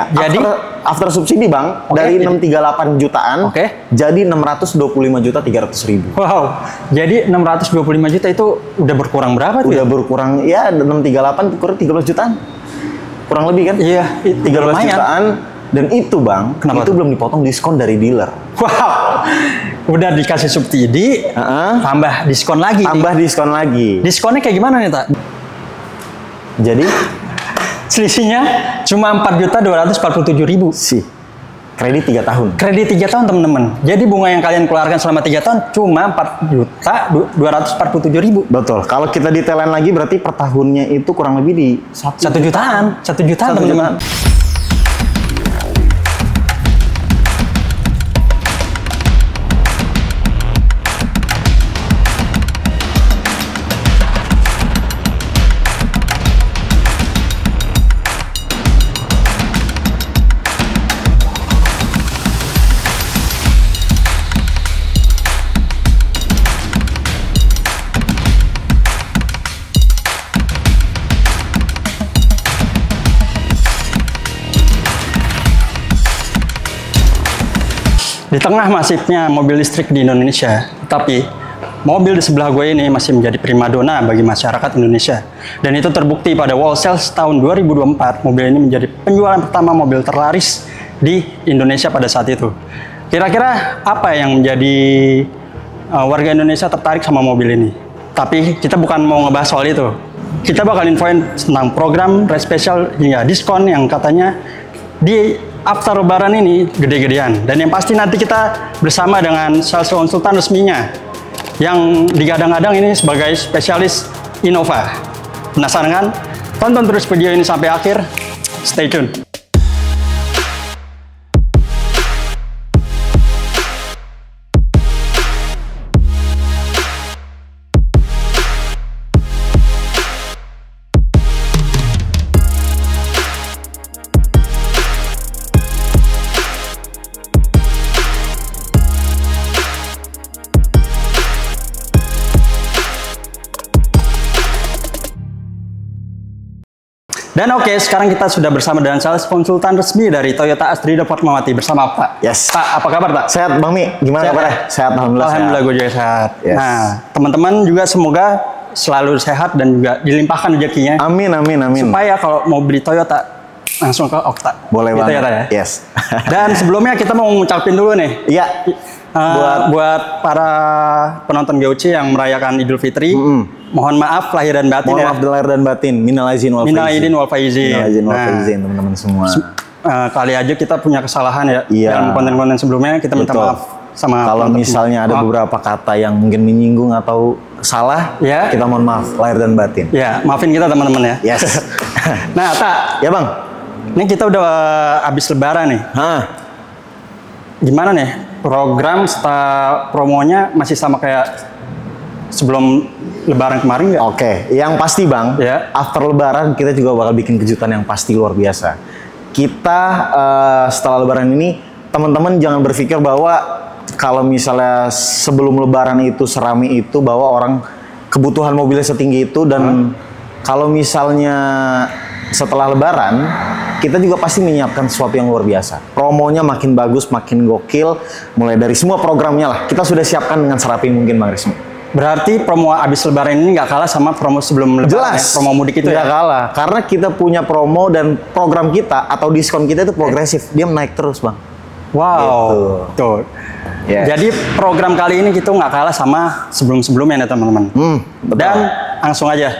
Jadi after subsidi bang, dari 638 jutaan jadi 625.300.000. Wow, jadi 625 juta itu udah berkurang berapa tuh? Udah berkurang ya 638 kurang 13 jutaan. Kurang lebih kan? Iya, 13 jutaan. Dan itu bang, kenapa itu belum dipotong diskon dari dealer. Wow, udah dikasih subsidi, tambah diskon lagi. Tambah diskon lagi. Diskonnya kayak gimana nih, Tak? Jadi selisihnya cuma 4.247.000 sih. Kredit 3 tahun. Kredit 3 tahun teman-teman. Jadi bunga yang kalian keluarkan selama 3 tahun cuma 4.247.000. Betul. Kalau kita detailan lagi berarti per tahunnya itu kurang lebih di 1 jutaan. 1 jutaan teman-teman. Di tengah masifnya mobil listrik di Indonesia, tapi mobil di sebelah gue ini masih menjadi primadona bagi masyarakat Indonesia. Dan itu terbukti pada Wall Sales tahun 2024, mobil ini menjadi penjualan pertama mobil terlaris di Indonesia pada saat itu. Kira-kira apa yang menjadi warga Indonesia tertarik sama mobil ini? Tapi kita bukan mau ngebahas soal itu. Kita bakal infoin tentang program spesial hingga diskon yang katanya di after lebaran ini gede-gedean. Dan yang pasti nanti kita bersama dengan sales konsultan resminya yang digadang-gadang ini sebagai spesialis Innova. Penasaran kan? Tonton terus video ini sampai akhir. Stay tune. Dan oke, sekarang kita sudah bersama dengan sales konsultan resmi dari Toyota Astrida Fatmawati bersama Pak. Yes. Pak, apa kabar Pak? Sehat Bang Mi, gimana kabarnya? Sehat, alhamdulillah. Alhamdulillah gue juga sehat. Yes. Nah, teman-teman juga semoga selalu sehat dan juga dilimpahkan rezekinya. Amin, amin, amin. Supaya kalau mau beli Toyota langsung ke Okta. Boleh banget. Toyota ya. Yes. Dan sebelumnya kita mau ngucapin dulu nih. Iya. Buat para penonton GOC yang merayakan Idul Fitri, mohon maaf lahir dan batin. Mohon maaf lahir dan batin. Minal aizin wal faizin. Minal aidin wal faizin. Minal aizin wal faizin, teman-teman semua. Kali aja kita punya kesalahan ya dalam konten-konten sebelumnya, kita minta maaf sama kalau misalnya ada beberapa kata yang mungkin menyinggung atau salah, kita mohon maaf lahir dan batin. Ya, maafin kita teman-teman ya. Yes. Nah, Tak. Ya Bang. Ini kita udah habis lebaran nih. Gimana nih? Program promonya masih sama kayak sebelum lebaran kemarin nggak? Oke, yang pasti Bang, after lebaran kita juga bakal bikin kejutan yang pasti luar biasa. Kita setelah lebaran ini, teman-teman jangan berpikir bahwa kalau misalnya sebelum lebaran itu serami itu, bahwa orang kebutuhan mobilnya setinggi itu, dan kalau misalnya setelah lebaran, kita juga pasti menyiapkan sesuatu yang luar biasa. Promonya makin bagus, makin gokil, mulai dari semua programnya lah. Kita sudah siapkan dengan serapi mungkin Bang Rismi. Berarti promo abis lebaran ini nggak kalah sama promo sebelum lebaran. Jelas, promo mudik itu nggak kalah. Karena kita punya promo dan program kita atau diskon kita itu progresif. Dia naik terus Bang. Wow, gitu. Tuh. Yes. Jadi program kali ini kita nggak kalah sama sebelum-sebelumnya ya teman-teman. Dan langsung aja.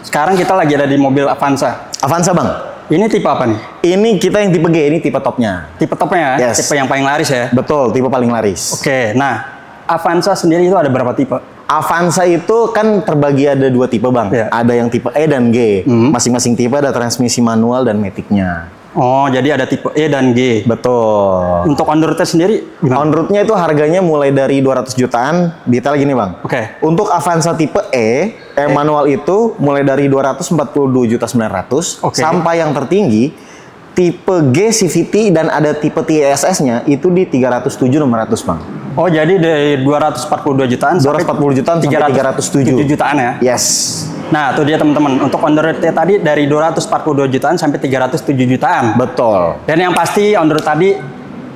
Sekarang kita lagi ada di mobil Avanza. Avanza Bang. Ini tipe apa nih? Ini kita yang tipe G, ini tipe topnya. Tipe topnya ya? Tipe yang paling laris ya? Betul, tipe paling laris. Oke, nah Avanza sendiri itu ada berapa tipe? Avanza itu kan terbagi ada 2 tipe Bang. Ada yang tipe E dan G. Masing-masing tipe ada transmisi manual dan matic-nya. Oh, jadi ada tipe E dan G. Betul. Untuk on-road-nya sendiri gimana? On-road-nya itu harganya mulai dari 200 jutaan. Detail gini Bang. Untuk Avanza tipe E, manual itu mulai dari 242.900.000 sampai yang tertinggi tipe G CVT dan ada tipe TSS-nya itu di 307.600 Bang. Oh, jadi dari 242 jutaan 240 jutaan sampai 307 jutaan ya? Yes. Nah, itu dia teman-teman. Untuk on the road-nya tadi dari 242 jutaan sampai 307 jutaan. Betul. Dan yang pasti on the road tadi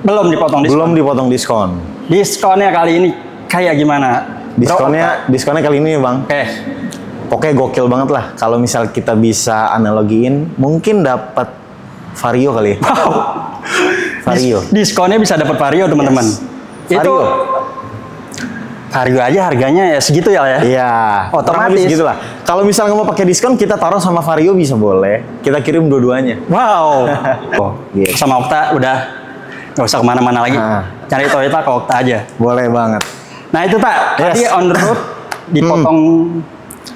belum dipotong diskon. Belum dipotong diskon. Diskonnya kali ini kayak gimana? Diskonnya kali ini, Bang. Oke. Pokoknya gokil banget lah. Kalau misal kita bisa analogiin, mungkin dapat Vario kali ya. Wow. Vario. Diskonnya bisa dapat Vario, teman-teman. Yes. Itu Vario aja harganya ya segitu ya? Iya. Otomatis gitu lah. Kalau misalnya mau pakai diskon, kita taruh sama Vario bisa boleh. Kita kirim dua-duanya. Wow. Yes. Sama Okta udah nggak usah kemana-mana lagi. Cari Toyota ke Okta aja. Boleh banget. Nah itu tak. Tadi on the road dipotong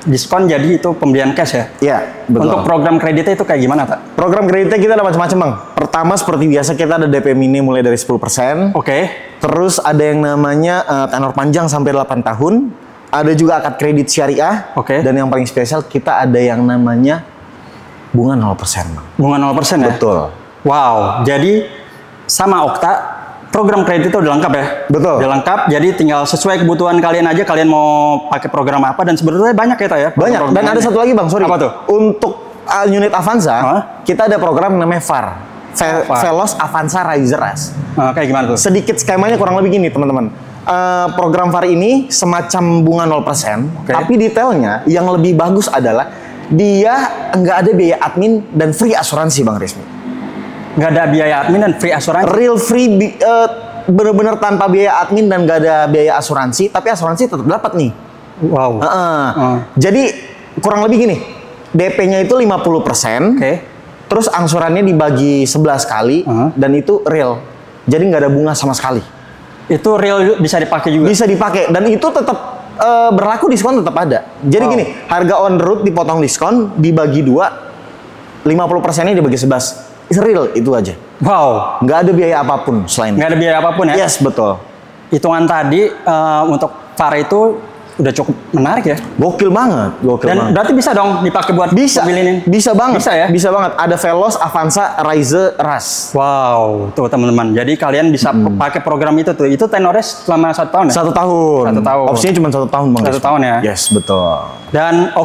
diskon, jadi itu pembelian cash ya? Iya, betul. Untuk program kreditnya itu kayak gimana, Tak? Program kreditnya kita ada macam-macam, Bang. Pertama, seperti biasa kita ada DP mini mulai dari 10%. Oke. Terus ada yang namanya tenor panjang sampai 8 tahun. Ada juga akad kredit syariah. Oke. Dan yang paling spesial, kita ada yang namanya bunga 0%, Bang. Bunga 0% ya? Betul. Wow, jadi sama Okta, program kredit itu udah lengkap ya? Betul. Udah lengkap, jadi tinggal sesuai kebutuhan kalian aja, kalian mau pakai program apa, dan sebetulnya banyak ya, Tak, ya? Banyak. Dan ada satu lagi, Bang, sorry. Apa tuh? Untuk unit Avanza, kita ada program namanya VAR. Veloz Avanza Riser Rush. Kayak gimana tuh? Sedikit skemanya kurang lebih gini, teman-teman. Program VAR ini semacam bunga 0%, tapi detailnya yang lebih bagus adalah dia nggak ada biaya admin dan free asuransi, Bang Rizmi. Nggak ada biaya admin dan free asuransi? Real free, bener-bener tanpa biaya admin dan nggak ada biaya asuransi, tapi asuransi tetap dapat nih. Wow. Jadi kurang lebih gini, DP-nya itu 50%, terus angsurannya dibagi 11 kali, dan itu real. Jadi nggak ada bunga sama sekali. Itu real bisa dipakai juga? Bisa dipakai, dan itu tetap berlaku, diskon tetap ada. Jadi gini, harga on the road dipotong diskon, dibagi 2, 50%-nya dibagi 11. It's real, itu aja. Wow. Nggak ada biaya apapun selain. Nggak ada biaya apapun ya? Yes, betul. Hitungan tadi untuk VAR itu udah cukup menarik ya? Gokil banget, gokil Dan banget. berarti bisa dong dipakai buat mobil ini? Bisa banget. Bisa ya? Bisa banget. Ada Veloz Avanza Riser Rush. Wow, tuh teman-teman. Jadi kalian bisa pakai program itu tuh. Itu tenornya selama 1 tahun ya? 1 tahun. 1 tahun. Opsinya cuma 1 tahun, Bang. 1 tahun ya? Yes, betul. Dan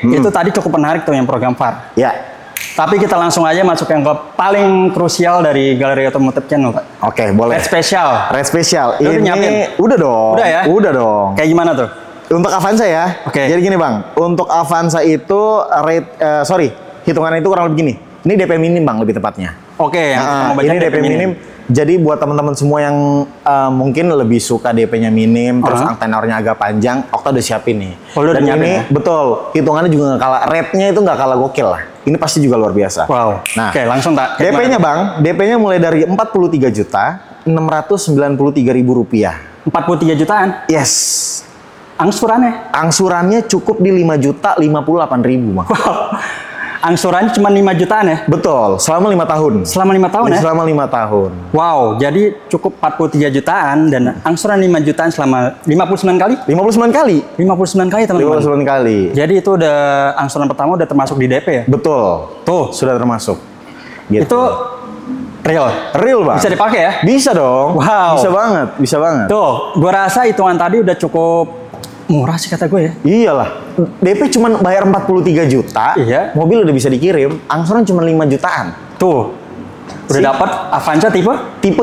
itu tadi cukup menarik tuh yang program VAR. Ya. Tapi kita langsung aja masuk yang ke paling krusial dari Galeri Otomotif Channel, Pak. Oke, boleh. Red Special. Red Special. Udah nyiapin? Udah dong. Udah ya? Udah dong. Kayak gimana tuh? Untuk Avanza ya. Jadi gini, Bang. Untuk Avanza itu hitungannya itu kurang lebih gini. Ini DP minim, Bang, lebih tepatnya. Oke, ini DP minim. Jadi buat teman-teman semua yang mungkin lebih suka DP-nya minim, terus tenornya agak panjang, Okta udah siapin nih. Dan ini betul, hitungannya juga nggak kalah, rate-nya itu nggak kalah gokil lah. Ini pasti juga luar biasa. Wow. Nah, oke, langsung tak. DP-nya, Bang, DP-nya mulai dari 43.693.000 rupiah. 43 jutaan? Yes. Angsurannya? Angsurannya cukup di 5.058.000, Bang. Wow. Angsurannya cuma 5 jutaan ya? Betul, selama 5 tahun. Selama 5 tahun ya? Selama 5 tahun. Wow, jadi cukup 43 jutaan dan angsuran 5 jutaan selama 59 kali? 59 kali. 59 kali, teman-teman. 59 kali. Jadi itu udah angsuran pertama udah termasuk di DP ya? Betul. Tuh, sudah termasuk. Gitu. Itu real? Real, Bang. Bisa dipakai ya? Bisa dong. Wow. Bisa banget, bisa banget. Tuh, gua rasa hitungan tadi udah cukup murah sih kata gue ya. Iyalah. DP cuma bayar 43 juta, mobil udah bisa dikirim, angsuran cuma 5 jutaan. Tuh. Udah dapat Avanza tipe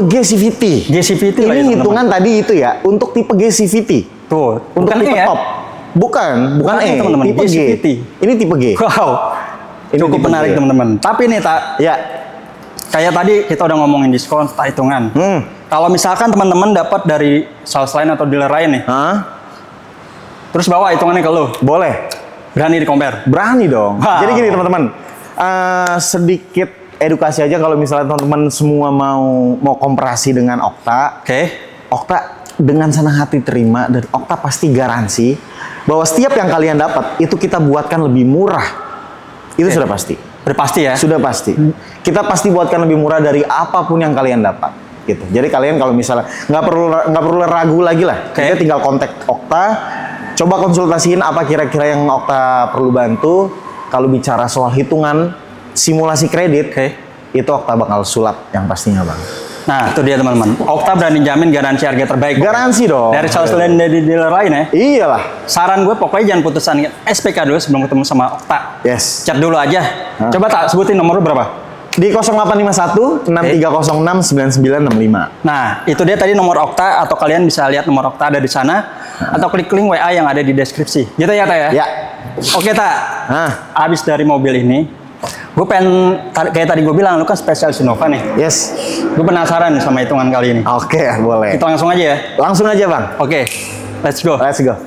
G CVT. G CVT ini hitungan tadi itu ya, untuk tipe G CVT. Tuh, untuk tipe top. Bukan E, teman-teman. Tipe G. Ini tipe G. Wow. Ini cukup menarik, teman-teman. Tapi nih, Tak. Ya. Kayak tadi kita udah ngomongin diskon, tak hitungan. Kalau misalkan teman-teman dapat dari sales lain atau dealer lain nih. Terus bawa hitungannya ke lo. Boleh. Berani di-compare? Berani dong. Wow. Jadi gini, teman-teman. Sedikit edukasi aja kalau misalnya teman-teman semua mau komparasi dengan Okta. Okta dengan senang hati terima, dan Okta pasti garansi bahwa setiap yang kalian dapat itu kita buatkan lebih murah. Itu sudah pasti. Udah pasti ya? Sudah pasti. Kita pasti buatkan lebih murah dari apapun yang kalian dapat. Gitu. Jadi kalian kalau misalnya nggak perlu ragu lagi lah. Kita tinggal kontak Okta. Coba konsultasiin apa kira-kira yang Okta perlu bantu. Kalau bicara soal hitungan simulasi kredit, itu Okta bakal sulap yang pastinya bang. Nah, itu dia teman-teman. Okta berani jamin garansi harga terbaik. Garansi dong. Dari sales lain dari dealer lain ya. Iyalah. Saran gue pokoknya jangan putusan SPK dulu sebelum ketemu sama Okta. Yes. Chat dulu aja. Coba tak sebutin nomor lu berapa? Di 0851 6306 9965. Nah, itu dia tadi nomor Okta, atau kalian bisa lihat nomor Okta ada di sana, atau klik link WA yang ada di deskripsi. Gitu ya, Ta ya? Ya. Oke, Ta. Abis dari mobil ini, gue pengen, kayak tadi gue bilang, lu kan spesialis Innova nih. Yes. Gue penasaran sama hitungan kali ini. Oke, boleh. Kita langsung aja ya? Langsung aja bang. Oke, let's go. Let's go.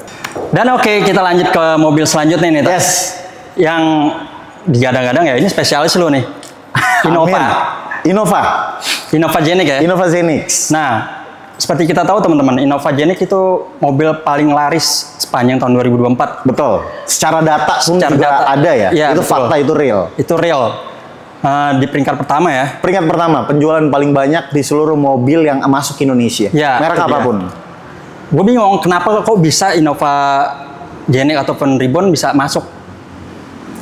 Dan oke, kita lanjut ke mobil selanjutnya nih, Ta. Yes. Yang digadang-gadang ya, ini spesialis lu nih. Innova. Amin. Innova Genic ya? Innova Zenix. Nah, seperti kita tahu teman-teman, Innova Genic itu mobil paling laris sepanjang tahun 2024. Betul. Secara data pun Secara juga data. ada ya. Ya, Itu betul. fakta, itu real. Itu real. Di peringkat pertama ya. Peringkat pertama, penjualan paling banyak di seluruh mobil yang masuk Indonesia. Ya, merek itu dia. apapun. Gue bingung kenapa kok bisa Innova Genic ataupun Ribbon bisa masuk.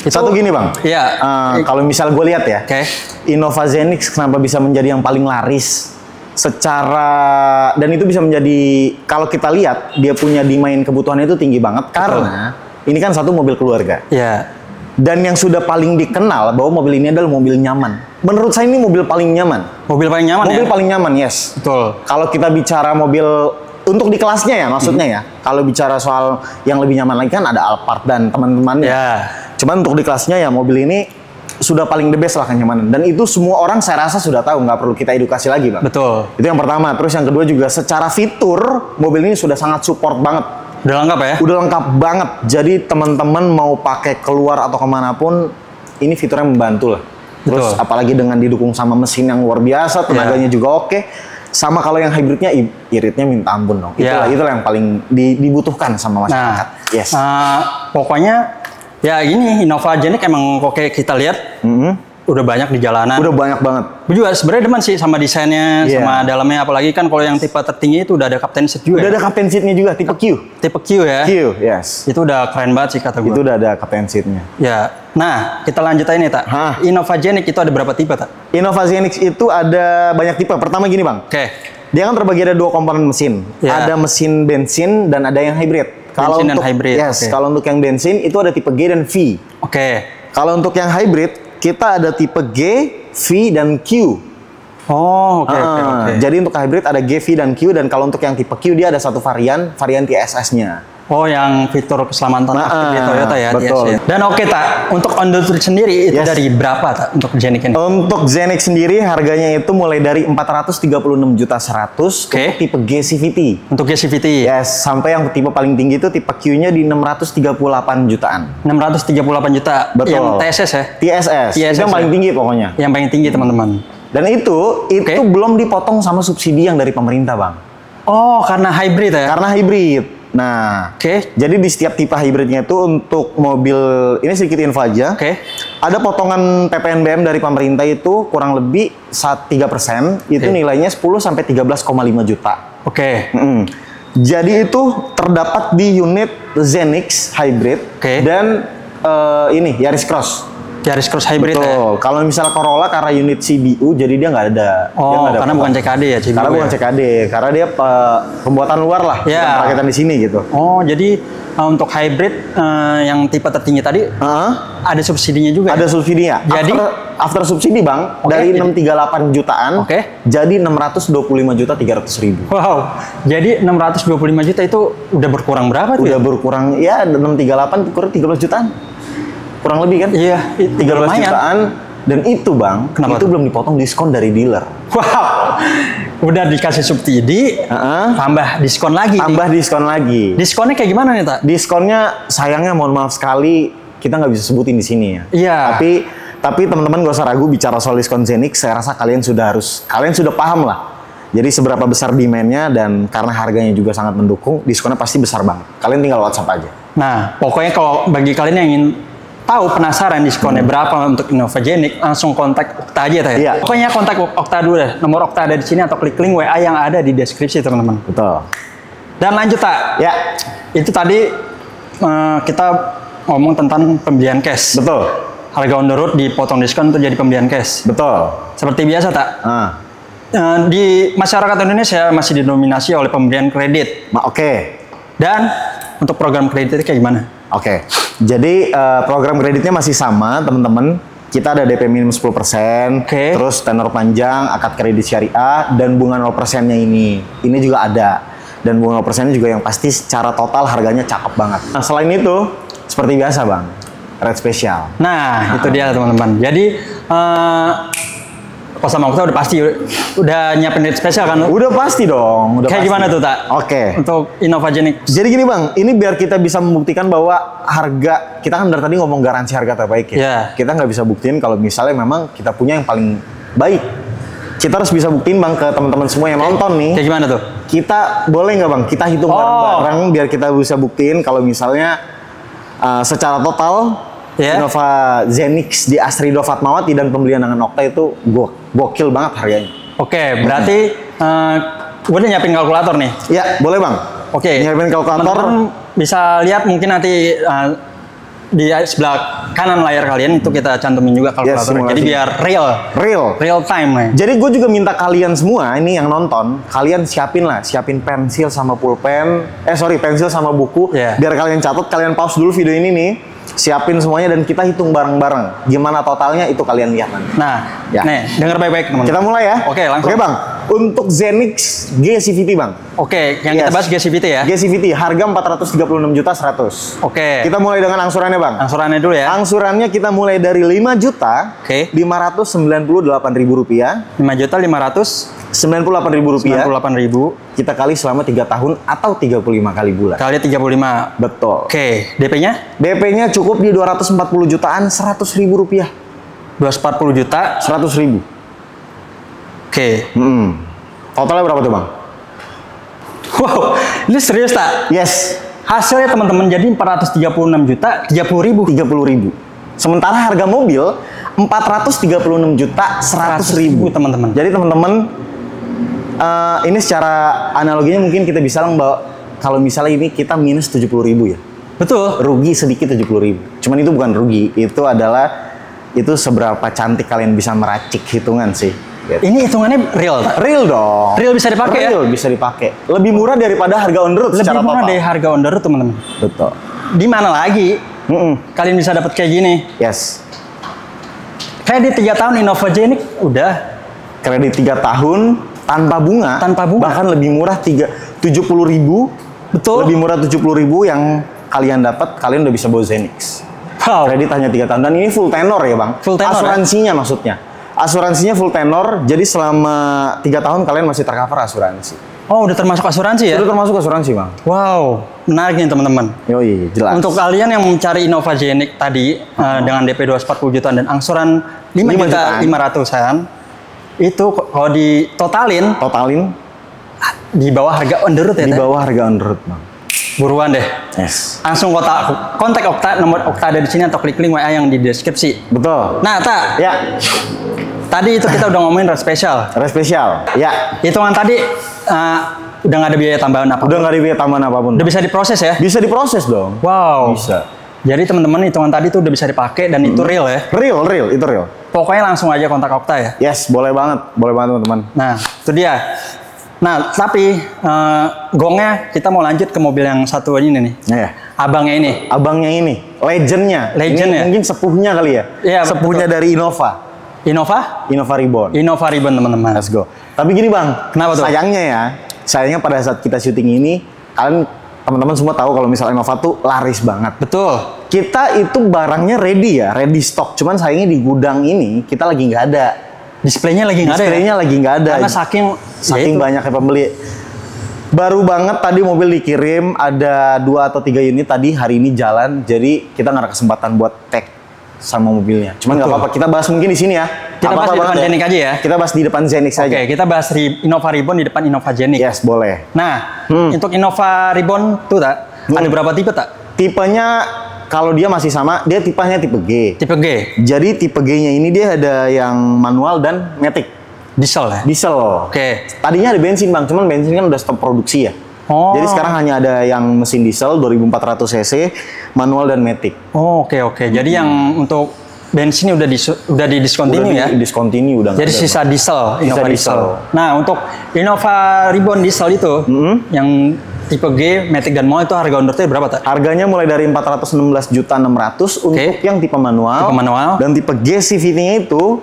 Satu gini bang. Iya. Kalau misal gue lihat ya. Oke. Innova Zenix kenapa bisa menjadi yang paling laris secara, dan itu bisa menjadi, kalau kita lihat dia punya demand kebutuhannya itu tinggi banget. Karena ini kan satu mobil keluarga. Iya. Dan yang sudah paling dikenal bahwa mobil ini adalah mobil nyaman. Menurut saya ini mobil paling nyaman. Mobil paling nyaman ya? Mobil paling nyaman, yes. Betul. Kalau kita bicara mobil untuk di kelasnya ya, maksudnya ya. Kalau bicara soal yang lebih nyaman lagi kan ada Alphard dan teman-temannya. Ya. Cuman untuk di kelasnya ya mobil ini sudah paling the best lah kenyamanan. Dan itu semua orang saya rasa sudah tahu, nggak perlu kita edukasi lagi bang. Betul. Itu yang pertama. Terus yang kedua juga secara fitur mobil ini sudah sangat support banget. Udah lengkap ya? Udah lengkap banget. Jadi teman-teman mau pakai keluar atau kemanapun, ini fiturnya membantu lah. Terus Betul. apalagi dengan didukung sama mesin yang luar biasa, tenaganya juga oke. Sama kalau yang hybridnya, iritnya minta ampun dong. Itulah yang paling dibutuhkan sama masyarakat. Nah, Yes. Pokoknya ya gini, Innova Genic emang kok kayak kita lihat udah banyak di jalanan. Udah banyak banget. Gue juga sebenarnya demen sih sama desainnya, Iya. sama dalamnya. Apalagi kan kalau yang tipe tertinggi itu udah ada captain seat juga. Udah ya? ada captain seat-nya juga, tipe Q. Tipe Q ya. Q, yes. Itu udah keren banget sih kata gue. Itu udah ada captain seat-nya. Ya. Nah, kita lanjut aja nih, Tak. Innova Genic itu ada berapa tipe, Tak? Innova Zenix itu ada banyak tipe. Pertama gini bang. Oke. Dia kan terbagi ada dua komponen mesin. Ya. Ada mesin bensin dan ada yang hybrid. Bensin dan hybrid, Yes, oke. kalau untuk yang bensin itu ada tipe G dan V. Oke. Kalau untuk yang hybrid kita ada tipe G, V dan Q. Oh, oke. Jadi untuk hybrid ada G, V dan Q, dan kalau untuk yang tipe Q dia ada satu varian TSS-nya. Oh, yang fitur keselamatan aktif di Toyota ya. betul. TSS. Dan oke, Tak. Untuk on the street sendiri itu Yes. dari berapa, Tak? Untuk Genic ini? Untuk Zenix sendiri harganya itu mulai dari 436.100.000 Oke. untuk tipe G CVT. Untuk GCVT. Yes, sampai yang tipe paling tinggi itu tipe Q-nya di 638 jutaan. 638 juta. Betul. Yang TSS ya? TSS, TSS itu yang paling ya? tinggi pokoknya. Yang paling tinggi, teman-teman. Dan itu belum dipotong sama subsidi yang dari pemerintah, Bang. Oh, karena hybrid ya? Karena hybrid. Nah, jadi di setiap tipe hybridnya itu untuk mobil, ini sedikit info aja. Ada potongan PPNBM dari pemerintah itu kurang lebih 3%, itu nilainya 10 sampai 13,5 juta. Jadi itu terdapat di unit Zenix hybrid dan ini Yaris Cross. Yaris Cross hybrid. Betul. Kalau misalnya Corolla karena unit CBU, jadi dia nggak ada. Oh, karena bukan CKD ya CBU. Karena bukan CKD, karena dia pembuatan luar lah, bukan perakitan di sini gitu. Oh, jadi untuk hybrid yang tipe tertinggi tadi ada subsidinya juga. Ada subsidinya. Jadi after subsidi, Bang, dari 638 jutaan jadi 625.300.000. Wow. Jadi 625 juta itu udah berkurang berapa tuh? Udah berkurang ya 638 kurang 13 jutaan. Kurang lebih kan? Iya, 13 jutaan. Dan itu, Bang, itu belum dipotong diskon dari dealer. Wow. Udah dikasih subsidi, tambah diskon lagi. Diskon lagi. Diskonnya kayak gimana nih, Tak? Diskonnya sayangnya mohon maaf sekali kita nggak bisa sebutin di sini ya. Iya. Tapi teman-teman gak usah ragu bicara soal diskon Zenix, saya rasa kalian sudah paham lah. Jadi seberapa besar demand-nya, dan karena harganya juga sangat mendukung, diskonnya pasti besar banget. Kalian tinggal WhatsApp aja. Nah, pokoknya kalau bagi kalian yang ingin tahu, penasaran diskonnya berapa untuk Innova Genic, langsung kontak Okta aja, Ta, ya? Iya. Pokoknya kontak Okta dulu deh. Nomor Okta ada di sini atau klik link WA yang ada di deskripsi, teman-teman. Betul. Dan lanjut, Tak. Ya. Itu tadi kita ngomong tentang pembelian cash. Betul. harga on the road dipotong diskon untuk jadi pembelian cash. Betul. Seperti biasa tak? Ah. Di masyarakat Indonesia masih didominasi oleh pemberian kredit. Oke. Dan untuk program kredit itu kayak gimana? Oke. Jadi program kreditnya masih sama, teman-teman. Kita ada DP minimum 10%, terus tenor panjang, akad kredit syariah, dan bunga 0%-nya ini. Ini juga ada. Dan bunga 0%-nya juga yang pasti secara total harganya cakep banget. Nah, selain itu, seperti biasa Bang, rate spesial. Nah, itu dia teman-teman. Jadi, Kos sama Okta udah pasti udah nyiapin rate spesial kan? Udah pasti dong. Udah kayak pasti. gimana tuh, Tak? Oke. Untuk Innovagenix. Jadi gini Bang, ini biar kita bisa membuktikan bahwa harga, kita kan dari tadi ngomong garansi harga terbaik ya. Yeah. Kita nggak bisa buktiin kalau misalnya memang kita punya yang paling baik. Kita harus bisa buktiin Bang ke teman-teman semua yang nonton nih. Kayak gimana tuh? Kita boleh nggak Bang, kita hitung bareng-bareng biar kita bisa buktiin kalau misalnya secara total Innova Zenix di Asrido Fatmawati dan pembelian dengan Okta itu gokil banget harganya. Oke, berarti gue udah nyiapin kalkulator nih. Ya, boleh Bang. Oke. Nyiapin kalkulator. Teman-teman bisa lihat mungkin nanti di sebelah kanan layar kalian itu kita cantumin juga kalkulatornya. Jadi biar real time nih. Jadi gue juga minta kalian semua ini yang nonton, kalian siapin pensil sama pulpen, pensil sama buku, biar kalian catat, kalian pause dulu video ini nih. Siapin semuanya dan kita hitung bareng-bareng. Gimana totalnya itu kalian lihat nanti. Nah, nih dengar baik-baik teman-teman. Kita mulai ya. Oke, langsung. Oke Bang, untuk Zenix G-CVT Bang. Oke, yang kita bahas G-CVT ya. G-CVT harga 436.100.000. Oke. Kita mulai dengan angsurannya Bang. Angsurannya dulu ya. Angsurannya kita mulai dari 5.598.000 rupiah. 5.598.000 rupiah. Kita kali selama 3 tahun atau 35 kali bulan. Kali 35. Betul. Oke, DP-nya? DP-nya cukup di 240 jutaan 100.000 rupiah. 240 juta 100.000. Oke. Totalnya berapa tuh Bang? Wow, ini serius tak? Yes. Hasilnya teman-teman jadi 436 juta 30.000. Sementara harga mobil 436 juta 100.000 teman-teman. Jadi teman-teman ini secara analoginya mungkin kita bisa bilang bahwa kalau misalnya ini kita minus 70.000 ya. Betul. Rugi sedikit 70.000. Cuman itu bukan rugi, itu seberapa cantik kalian bisa meracik hitungan sih. Gitu. Ini hitungannya real, tak? Real dong. Real bisa dipakai ya? Real bisa dipakai. Lebih murah daripada harga on the road secara total. Lebih murah dari harga on the road, teman-teman. Betul. Di mana lagi kalian bisa dapat kayak gini? Yes. Kredit 3 tahun Innovagenix udah. Kredit 3 tahun tanpa bunga. Bahkan lebih murah 70.000. Betul. Lebih murah 70.000 yang kalian dapat, kalian udah bisa bawa Zenix. Wow. Kredit hanya 3 tahun dan ini full tenor ya Bang. Full tenor. Asuransinya maksudnya. Asuransinya full tenor, jadi selama 3 tahun kalian masih tercover asuransi. Oh, udah termasuk asuransi ya? Udah termasuk asuransi Bang. Wow, menarik nih teman-teman. Yoi, jelas. Untuk kalian yang mencari Innovagenix tadi dengan DP 240 jutaan dan angsuran 5.500.000-an, itu kalau ditotalin di bawah harga on the road ya? Di bawah harga on the road Bang. Buruan deh. Yes. Langsung kontak Okta, nomor Okta ada di sini atau klik link WA yang di deskripsi. Betul. Nah, Tak. Ya. Tadi itu kita udah ngomongin rate spesial. Rate spesial. Ya. Hitungan tadi udah nggak ada biaya tambahan apapun. Udah nggak ada biaya tambahan apapun. Udah bisa diproses ya? Bisa diproses dong. Wow. Bisa. Jadi teman-teman hitungan tadi tuh udah bisa dipakai dan itu real ya? Real, itu real. Pokoknya langsung aja kontak Okta ya? Yes, boleh banget teman-teman. Nah, itu dia. Nah, tapi gongnya kita mau lanjut ke mobil yang satu ini nih. Iya. Abangnya ini. Legendnya. Legendnya. Mungkin sepuhnya kali ya. Iya. Sepuhnya betul. Dari Innova. Innova Reborn. Innova Reborn teman-teman. Let's go. Tapi gini Bang. Kenapa tuh? Sayangnya pada saat kita syuting ini, kalian teman-teman semua tahu kalau misalnya Innova tuh laris banget. Betul. Kita itu barangnya ready stock. Cuman sayangnya di gudang ini kita lagi nggak ada. Displaynya lagi nggak ada. Displaynya lagi nggak ada. Karena saking banyaknya pembeli. Baru banget tadi mobil dikirim, ada 2 atau 3 unit tadi hari ini jalan. Jadi kita nggak ada kesempatan buat tag sama mobilnya. Cuman nggak apa-apa, kita bahas mungkin di sini ya. Kita bahas di depan Zenix aja ya. Kita bahas di depan Zenix aja. Oke, kita bahas Innova Reborn di depan Innovagenix. Yes, boleh. Nah, untuk Innova Reborn tuh Tak, ada berapa tipe Tak? Tipenya kalau dia masih sama, dia tipenya tipe G. Tipe G. Jadi tipe G-nya ini dia ada yang manual dan matic. Diesel ya? Diesel. Oke. Tadinya ada bensin Bang, cuman bensin kan udah stop produksi ya. Oh. Jadi sekarang hanya ada yang mesin diesel 2400 cc, manual dan matic. Oh, oke. Jadi yang untuk bensin udah di discontinue ya. Discontinue udah. Jadi sisa diesel, Innova diesel. Nah, untuk Innova Reborn diesel itu yang tipe G, Matic dan Manual itu harga on the road berapa, Tak? Harganya mulai dari 416.600.000 untuk yang tipe manual. Tipe manual. Dan tipe G CVT-nya itu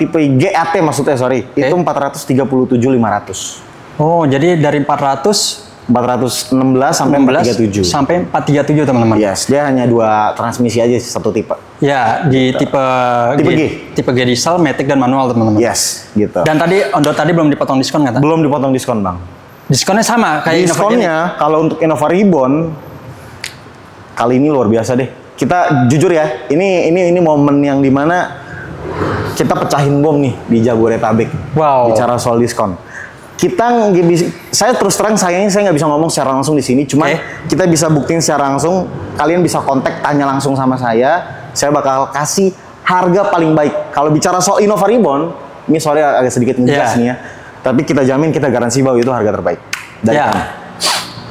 tipe GAT maksudnya, sorry. Itu 437.500. Oh, jadi dari 416 sampai 437. Sampai 437, teman-teman. Yes, dia hanya 2 transmisi aja satu tipe. Ya, di tipe G. Tipe G diesel, Matic dan manual, teman-teman. Yes, gitu. Dan tadi on the road tadi belum dipotong diskon, kata? Belum dipotong diskon, Bang. Diskonnya sama kayak diskonnya kalau untuk Innova Reborn kali ini luar biasa deh. Kita jujur ya, ini momen yang dimana kita pecahin bom nih di Jabodetabek. Wow. Bicara soal diskon. Saya terus terang sayangnya saya nggak bisa ngomong secara langsung di sini, cuman kita bisa buktiin secara langsung. Kalian bisa kontak, tanya langsung sama saya bakal kasih harga paling baik. Kalau bicara soal Innova Reborn, ini sorry agak sedikit ngegas nih ya, tapi kita jamin, kita garansi bahwa itu harga terbaik dari kami.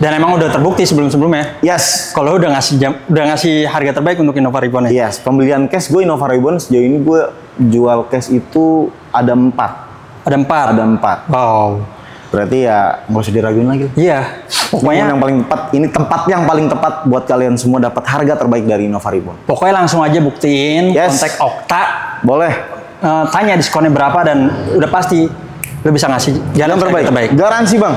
Dan emang udah terbukti sebelum-sebelumnya. Yes. Kalau udah ngasih harga terbaik untuk Innova Reborn ya. Yes. Pembelian cash gue Innova Reborn sejauh ini gue jual cash itu ada 4. Ada 4. Ada 4. Wow. Berarti ya nggak usah diraguin lagi. Iya. Pokoknya yang paling tepat, ini tempat yang paling tepat buat kalian semua dapat harga terbaik dari Innova Reborn. Pokoknya langsung aja buktiin, kontak Okta. Boleh. Tanya diskonnya berapa dan udah pasti lo bisa ngasih jalan terbaik. Garansi, Bang.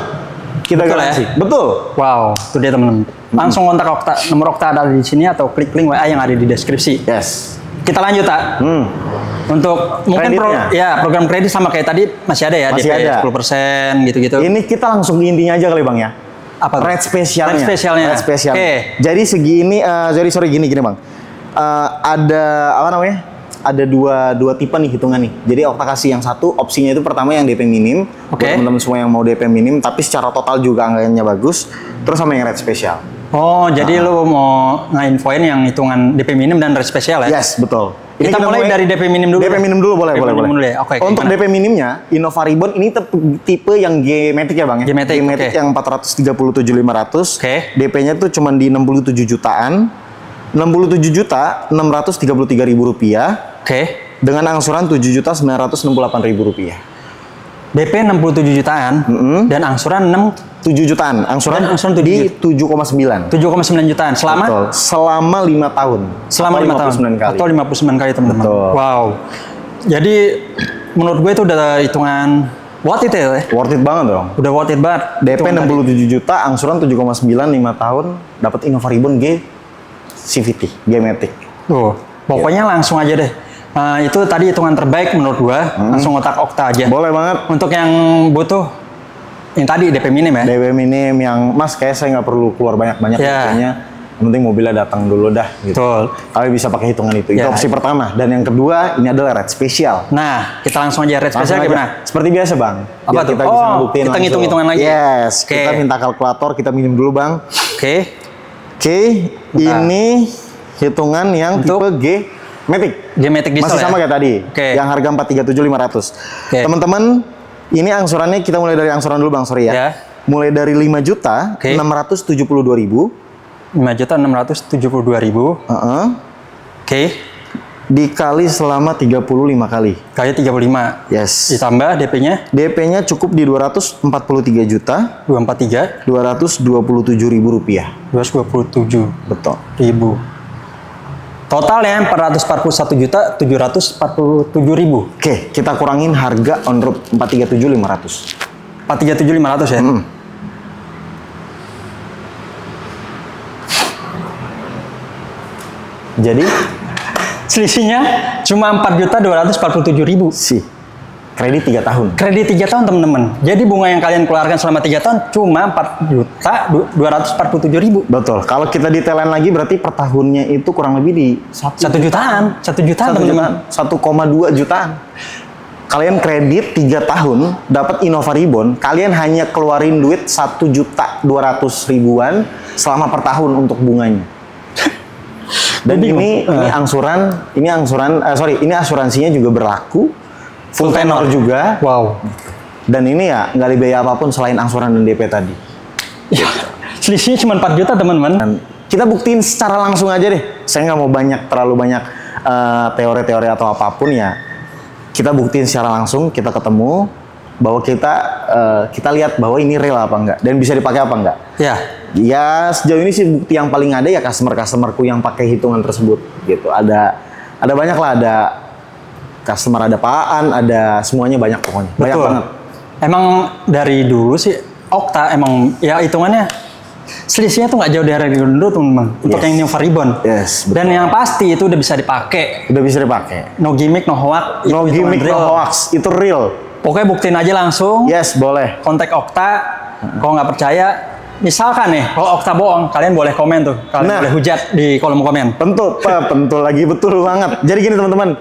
Kita betul garansi. Ya? Betul. Wow, itu dia teman-teman. Langsung kontak Okta. Nomor Okta ada di sini atau klik link WA yang ada di deskripsi. Yes. Kita lanjut, Tak. Untuk mungkin program kredit sama kayak tadi masih ada ya, masih DP ada. 10% gitu-gitu. Ini kita langsung ke intinya aja kali, Bang ya. Apa? Rate spesialnya. Rate spesialnya. Okay. Jadi segini, gini Bang. Ada apa namanya? Ada dua tipe nih hitungan nih. Jadi Okta kasih yang satu, opsinya itu pertama yang DP minim. Buat teman-teman semua yang mau DP minim, tapi secara total juga anggarannya bagus. Terus sama yang rate spesial. Oh, jadi lu mau nge-infoin yang hitungan DP minim dan rate spesial ya? Yes, betul. Ini kita mulai dari DP minim dulu. DP minim dulu boleh. Ya? Okay, untuk DP minimnya, Innova Reborn ini tipe yang G-Matic ya, Bang ya? G-Matic yang 437.500. DP-nya tuh cuma di 67 jutaan. 67.633.000 rupiah. Dengan angsuran 7.968.000 rupiah. DP 67 jutaan dan angsuran 7 jutaan. Angsuran di 7,9 jutaan selama 5 tahun. Selama 5 tahun atau 59 kali, teman-teman. Wow. Jadi menurut gue itu udah hitungan worth it ya? Worth it banget dong. Udah worth it banget. DP 67 juta, angsuran 7,9, 5 tahun, dapat Innova Reborn G CVT, G-Matic. Tuh, pokoknya langsung aja deh. Itu tadi hitungan terbaik menurut gua. Langsung otak Okta aja. Boleh banget. Untuk yang butuh yang tadi DP minim ya. DP minim yang Mas kayak saya nggak perlu keluar banyak-banyak kayaknya. Yang penting mobilnya datang dulu dah gitu. Betul. Kalian bisa pakai hitungan itu. Itu opsi pertama. Dan yang kedua ini adalah rate spesial. Nah, kita langsung aja rate spesial gimana? Seperti biasa, Bang. Apa tuh? Kita bisa ngebuktiin kita ngitung-hitungan lagi. Yes. Kita minta kalkulator, kita minim dulu, Bang. Oke. Ini hitungan yang tipe G-Matic. G-Matic diesel masih sama kayak tadi. Yang harga 437.500. Teman-teman, ini angsurannya kita mulai dari angsuran dulu, Bang, sorry ya. Mulai dari 5.672.000. 5.672.000. Dikali selama 35 kali. Kali 35. Yes. Ditambah DP-nya? DP-nya cukup di 243 juta. 243. 227.000 rupiah. 227. Betul. Ribu. Totalnya 441.747.000. Oke, kita kurangin harga on road 437.500. 437.500 ya? Jadi selisihnya cuma 4.247.000. sih. Kredit 3 tahun. Kredit 3 tahun, teman-teman. Jadi bunga yang kalian keluarkan selama 3 tahun cuma 4.247.000. Betul. Kalau kita detailan lagi berarti per tahunnya itu kurang lebih di 1 jutaan. 1 jutaan, teman-teman. 1,2 jutaan. Kalian kredit 3 tahun dapat Innova Reborn, kalian hanya keluarin duit 1.200.000-an selama per tahun untuk bunganya. Dan ini asuransinya juga berlaku, full tenor juga. Wow. Dan ini ya nggak ada biaya apapun selain angsuran dan DP tadi. Ya, selisihnya cuma 4 juta, teman-teman. Dan kita buktiin secara langsung aja deh. Saya nggak mau terlalu banyak teori-teori atau apapun ya, kita buktiin secara langsung, kita ketemu bahwa kita lihat bahwa ini real apa enggak dan bisa dipakai apa enggak. Ya. Ya sejauh ini sih bukti yang paling ada ya customerku yang pakai hitungan tersebut gitu. Ada banyak lah, ada customer, ada Paan, ada semuanya banyak pokoknya. Betul. Banyak banget. Emang dari dulu sih Okta emang ya hitungannya selisihnya tuh nggak jauh dari dulu teman-teman. Untuk yang Nova Ribbon. Yes, betul. Dan yang pasti itu udah bisa dipakai. Udah bisa dipakai. No gimmick, no hoax. No gimmick, no hoax. Itu real. Pokoknya buktiin aja langsung. Yes, boleh. Kontak Okta. Kalau nggak percaya, misalkan nih, kalau Okta bohong, kalian boleh komen tuh. Kalian boleh hujat di kolom komen. Betul lagi, betul banget. Jadi gini teman-teman,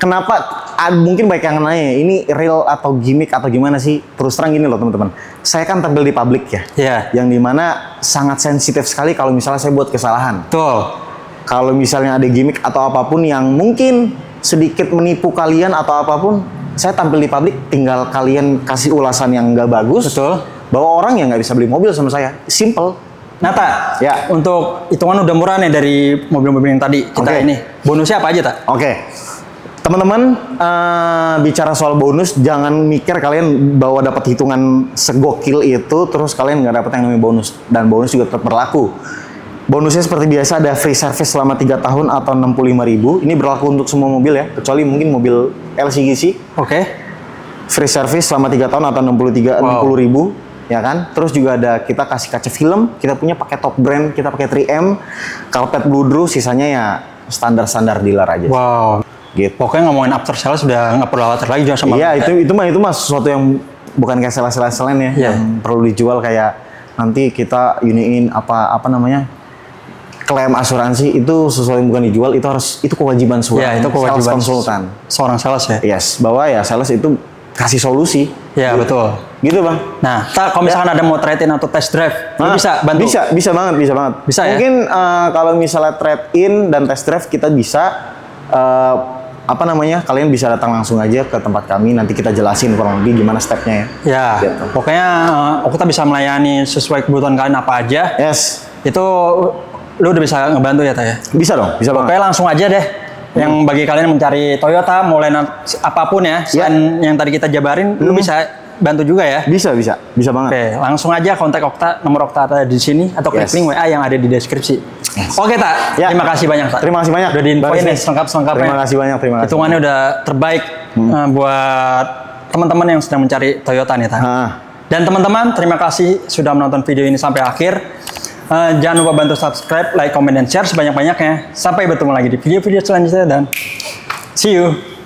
kenapa mungkin banyak yang nanya, ini real atau gimmick atau gimana sih? Terus terang gini loh teman-teman, saya kan tampil di publik ya, yang dimana sangat sensitif sekali kalau misalnya saya buat kesalahan. Betul. Kalau misalnya ada gimmick atau apapun yang mungkin sedikit menipu kalian atau apapun, saya tampil di publik, tinggal kalian kasih ulasan yang nggak bagus. Betul. Bahwa orang yang nggak bisa beli mobil sama saya, simple. Nata, ya. Untuk hitungan udah murah nih dari mobil-mobil yang tadi kita ini. Bonusnya apa aja, Tak? Oke. Teman-teman, bicara soal bonus, jangan mikir kalian bahwa dapat hitungan segokil itu, terus kalian nggak dapat yang namanya bonus. Dan bonus juga tetap berlaku. Bonusnya seperti biasa, ada free service selama 3 tahun atau 65.000. Ini berlaku untuk semua mobil ya, kecuali mungkin mobil LCGC. Oke. Free service selama 3 tahun atau 60.000, ya kan? Terus juga ada kita kasih kaca film, kita punya pakai top brand, kita pakai 3M, karpet bludru, sisanya ya standar-standar dealer aja. Wow. Gitu. Pokoknya ngomongin after sales sudah nggak perlu khawatir lagi juga sama. Iya, itu mah sesuatu yang bukan kayak sales-sales lain ya, yang perlu dijual kayak nanti kita uniin apa namanya? Klaim asuransi itu sesuatu yang bukan dijual, itu kewajiban itu kewajiban sales konsultan. Seorang sales ya. Yes, bahwa ya sales itu kasih solusi. Iya, betul. Gitu, Bang. Nah, kalau misalkan ada mau trade-in atau test drive, bisa bantu? Bisa banget. Bisa ya? Mungkin kalau misalnya trade-in dan test drive kita bisa kalian bisa datang langsung aja ke tempat kami, nanti kita jelasin kurang lebih gimana stepnya ya. Ya, gitu. Pokoknya kita bisa melayani sesuai kebutuhan kalian apa aja. Yes. Itu lu udah bisa ngebantu ya, Ta ya? Bisa dong, bisa banget. Pokoknya langsung aja deh. Yang bagi kalian mencari Toyota, mulai apapun ya, selain yang tadi kita jabarin, lu bisa bantu juga ya? Bisa banget. Oke, langsung aja kontak Okta, nomor Okta ada di sini, atau klik link WA yang ada di deskripsi. Oke, Tak. Ya. Terima kasih banyak, Tak. Terima kasih banyak. Udah diinfoin nih selengkap-selengkapnya. Terima kasih banyak. Hitungannya udah terbaik buat teman-teman yang sedang mencari Toyota nih, Tak. Dan teman-teman, terima kasih sudah menonton video ini sampai akhir. Jangan lupa bantu subscribe, like, comment, dan share sebanyak-banyaknya. Sampai bertemu lagi di video-video selanjutnya dan see you.